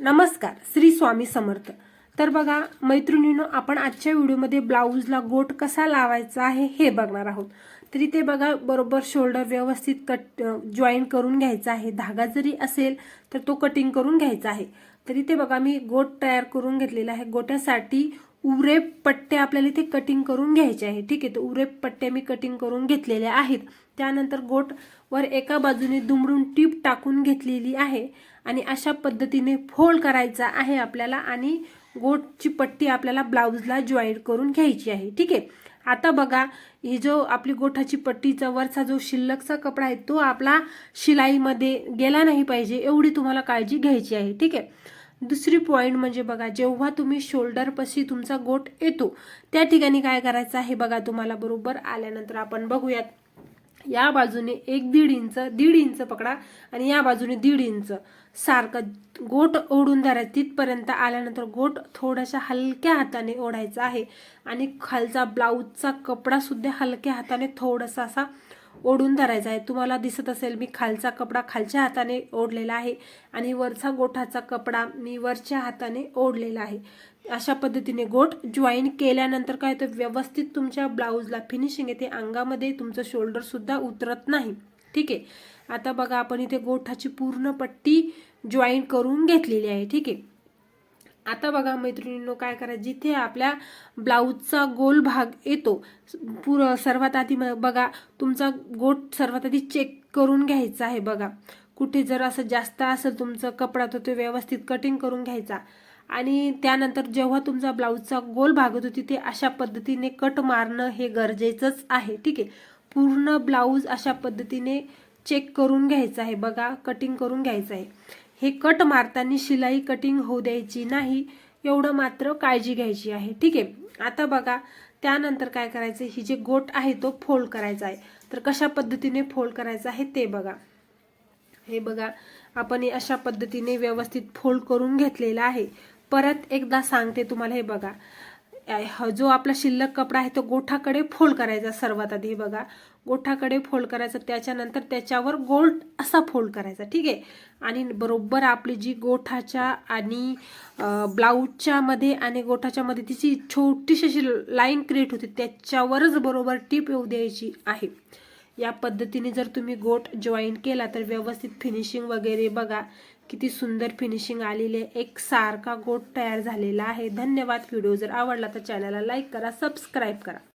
नमस्कार, श्री स्वामी समर्थ। तर बघा मैत्रिणींनो, आपण आजच्या व्हिडिओमध्ये ब्लाऊजला गोट कसा लावायचा आहे हे बघणार आहोत। तर इथे बघा, बरोबर शोल्डर व्यवस्थित कट जॉईन करून घ्यायचा आहे। धागा जरी असेल तर तो कटिंग करून घ्यायचा आहे। तर इथे बघा, मी गोट तयार करून घेतलेला आहे। गोट्यासाठी उरेप पट्टे आपल्याला इथे कटिंग करून घ्यायचे आहे। ठीक आहे, तर उरेप पट्टे मी कटिंग करून घेतलेल्या आहेत। त्यानंतर गोट वर एका बाजूने दुमडून टीप टाकून घेतलेली आहे आणि अशा पद्धतीने फोल्ड करायचा आहे आपल्याला आणि गोटची पट्टी आपल्याला ब्लाऊजला जॉईंट करून घ्यायची आहे। ठीक आहे, आता बघा, ही जो आपली गोठाची पट्टीचा वरचा जो शिल्लकचा कपडा आहे तो आपला शिलाईमध्ये गेला नाही पाहिजे, एवढी तुम्हाला काळजी घ्यायची आहे। ठीक आहे, दुसरी पॉइंट म्हणजे बघा, जेव्हा तुम्ही शोल्डर पाशी तुमचा गोट येतो त्या ठिकाणी काय करायचं आहे बघा, तुम्हाला बरोबर आल्यानंतर आपण बघूयात। या बाजूने 1-1.5 इंच पकडा आणि या बाजूने 1.5 इंच सारखं गोट ओढून धरायचं। तिथपर्यंत आल्यानंतर गोट थोड्याशा हलक्या हाताने ओढायचा आहे आणि खालचा ब्लाऊजचा कपडा सुद्धा हलक्या हाताने थोडासा असा ओढून धरायचा आहे। तुम्हाला दिसत असेल, मी खालचा कपडा खालच्या हाताने ओढलेला आहे आणि वरचा गोठाचा कपडा मी वरच्या हाताने ओढलेला आहे। अशा पद्धतीने गोट जॉईन केल्यानंतर काय होतं, व्यवस्थित तुमच्या ब्लाऊजला फिनिशिंग येते, अंगामध्ये तुमचं शोल्डर सुद्धा उतरत नाही। ठीक आहे, आता बघा, आपण इथे गोठाची पूर्ण पट्टी जॉईन करून घेतलेली आहे। ठीक आहे, आता बघा मैत्रिणींनो, काय करायचं, जिथे आपल्या ब्लाऊजचा गोल भाग येतो सर्वात आधी बघा, तुमचा गोट सर्वात आधी चेक करून घ्यायचा आहे। बघा, कुठे जर असं जास्त असेल तुमचा कपडा तर तो व्यवस्थित कटिंग करून घ्यायचा आणि त्यानंतर जेव्हा तुमचा ब्लाऊजचा गोल भाग होतो तिथे अशा पद्धतीने कट मारणं हे गरजेचंच आहे। ठीक आहे, पूर्ण ब्लाऊज अशा पद्धतीने चेक करून घ्यायचं आहे। बघा, कटिंग करून घ्यायचं आहे। हे कट मारताना शिलाई कटिंग होऊ द्यायची नाही, एवढं मात्र काळजी घ्यायची आहे। ठीक आहे, आता बघा, त्यानंतर काय करायचं, ही जे गोट आहे तो फोल्ड करायचा आहे। तर कशा पद्धतीने फोल्ड करायचा आहे ते बघा। हे बघा, आपण अशा पद्धतीने व्यवस्थित फोल्ड करून घेतलेला आहे। परत एकदा सांगते तुम्हाला, हे बघा, जो आपला शिल्लक कपडा आहे तो गोठाकडे फोल्ड करायचा सर्वात आधी। बघा, गोठाकडे फोल्ड करायचा, त्याच्यानंतर त्याच्यावर गोल असा फोल्ड करायचा। ठीक आहे, आणि बरोबर आपली जी गोठाच्या आणि ब्लाऊजच्या मध्ये आणि गोठाच्या मध्ये तिची छोटीशी अशी लाईन क्रिएट होते, त्याच्यावरच बरोबर टीप येऊ द्यायची आहे। या पद्धतीने जर तुम्ही गोट जॉईन केला तर व्यवस्थित फिनिशिंग वगैरे बघा, किती सुंदर फिनिशिंग आलेली आहे, एक सारखा गोट तयार झालेला आहे। धन्यवाद। व्हिडिओ जर आवडला तर चॅनलला लाईक करा, सबस्क्राईब करा।